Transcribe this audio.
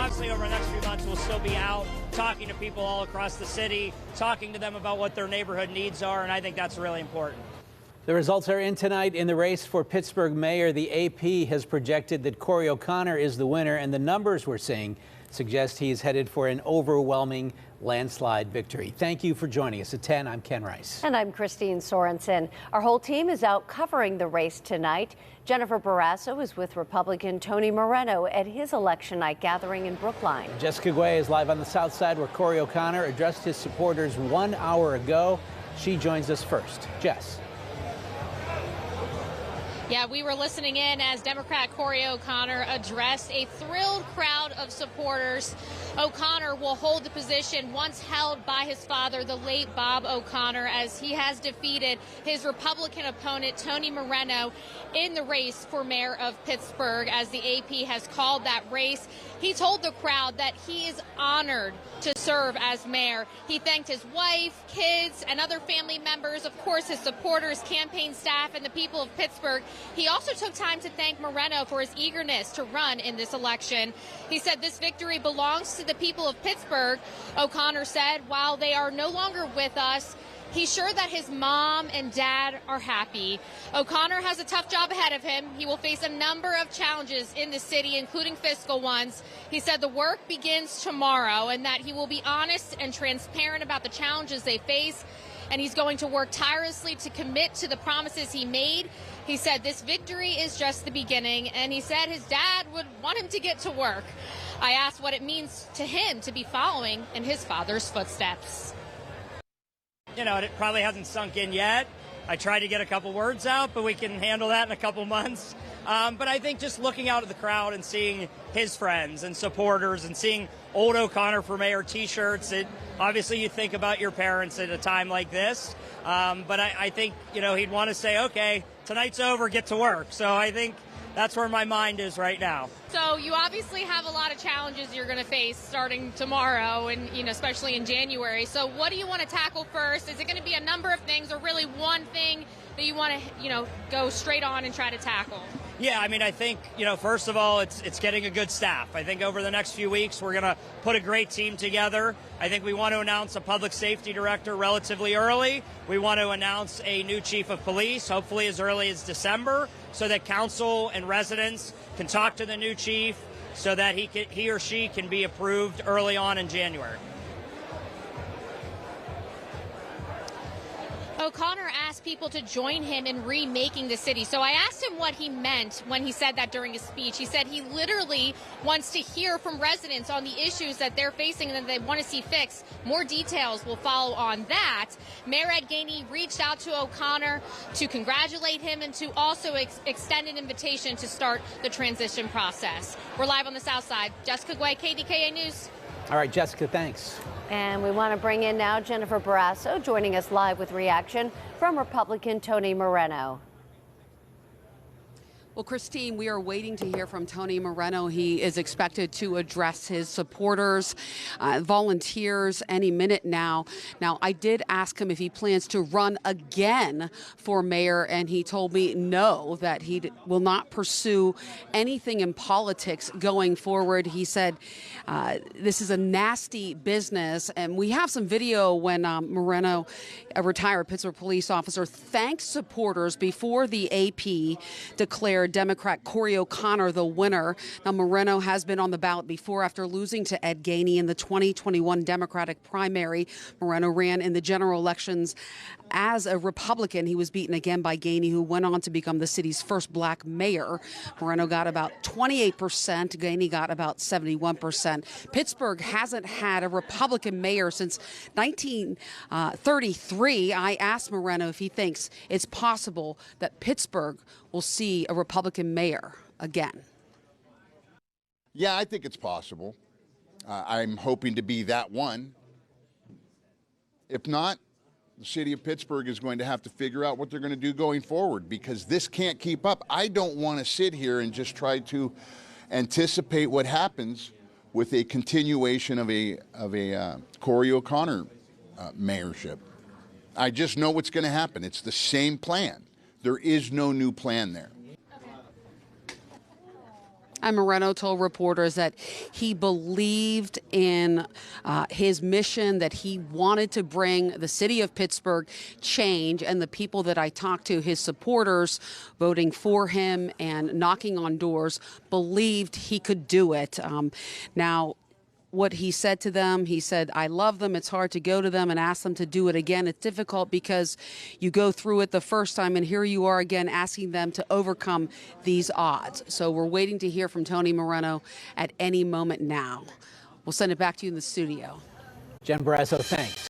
obviously over the next few months we'll still be out talking to people all across the city, talking to them about what their neighborhood needs are, and I think that's really important. The results are in tonight in the race for Pittsburgh mayor. The AP has projected that Cory O'Connor is the winner, and the numbers we're seeing suggest he's headed for an overwhelming landslide victory. Thank you for joining us. At 10, I'm Ken Rice. And I'm Christine Sorensen. Our whole team is out covering the race tonight. Jennifer Borrasso is with Republican Tony Moreno at his election night gathering in Brookline. Jessica Guay is live on the south side where Cory O'Connor addressed his supporters 1 hour ago. She joins us first. Jess. Yeah, we were listening in as Democrat Cory O'Connor addressed a thrilled crowd of supporters. O'Connor will hold the position once held by his father, the late Bob O'Connor, as he has defeated his Republican opponent, Tony Moreno, in the race for mayor of Pittsburgh, as the AP has called that race. He told the crowd that he is honored to serve as mayor. He thanked his wife, kids, and other family members, of course, his supporters, campaign staff, and the people of Pittsburgh. He also took time to thank Moreno for his eagerness to run in this election. He said this victory belongs to the people of Pittsburgh. O'Connor said while they are no longer with us, he's sure that his mom and dad are happy. O'Connor has a tough job ahead of him. He will face a number of challenges in the city, including fiscal ones. He said the work begins tomorrow and that he will be honest and transparent about the challenges they face. And he's going to work tirelessly to commit to the promises he made. He said this victory is just the beginning, and he said his dad would want him to get to work. I asked what it means to him to be following in his father's footsteps. You know, it probably hasn't sunk in yet. I tried to get a couple words out, but we can handle that in a couple months. But I think just looking out at the crowd and seeing his friends and supporters and seeing old O'Connor for mayor T-shirts, obviously you think about your parents at a time like this. But I think, you know, he'd want to say, okay, tonight's over, get to work. So I think that's where my mind is right now. So you obviously have a lot of challenges you're going to face starting tomorrow and, you know, especially in January. So what do you want to tackle first? Is it going to be a number of things or really one thing that you want to, you know, go straight on and try to tackle? Yeah, I mean, I think, you know, first of all, it's getting a good staff. I think over the next few weeks, we're going to put a great team together. I think we want to announce a public safety director relatively early. We want to announce a new chief of police, hopefully as early as December, so that council and residents can talk to the new chief so that he or she can be approved early on in January. O'Connor asked people to join him in remaking the city. So I asked him what he meant when he said that during his speech. He said he literally wants to hear from residents on the issues that they're facing and that they want to see fixed. More details will follow on that. Mayor Ed Gainey reached out to O'Connor to congratulate him and to also extend an invitation to start the transition process. We're live on the South Side. Jessica Guay, KDKA News. All right, Jessica, thanks. And we want to bring in now Jennifer Borrasso joining us live with reaction from Republican Tony Moreno. Well, Christine, we are waiting to hear from Tony Moreno. He is expected to address his supporters, volunteers any minute now. Now, I did ask him if he plans to run again for mayor, and he told me no, that he will not pursue anything in politics going forward. He said this is a nasty business, and we have some video when Moreno, a retired Pittsburgh police officer, thanked supporters before the AP declared Democrat Cory O'Connor the winner. Now, Moreno has been on the ballot before after losing to Ed Gainey in the 2021 Democratic primary. Moreno ran in the general elections as a Republican. He was beaten again by Gainey, who went on to become the city's first black mayor. Moreno got about 28%. Gainey got about 71%. Pittsburgh hasn't had a Republican mayor since 1933. I asked Moreno if he thinks it's possible that Pittsburgh will see a Republican mayor again. Yeah, I think it's possible. I'm hoping to be that one. If not, the city of Pittsburgh is going to have to figure out what they're going to do going forward, because this can't keep up. I don't want to sit here and just try to anticipate what happens with a continuation of a Cory O'Connor mayorship. I just know what's going to happen. It's the same plan. There is no new plan there. And Moreno told reporters that he believed in his mission, that he wanted to bring the city of Pittsburgh change, and the people that I talked to, his supporters voting for him and knocking on doors, believed he could do it. Now, what he said to them, he said, I love them. It's hard to go to them and ask them to do it again. It's difficult because you go through it the first time, and here you are again asking them to overcome these odds. So we're waiting to hear from Tony Moreno at any moment now. We'll send it back to you in the studio. Jen Borrasso, thanks.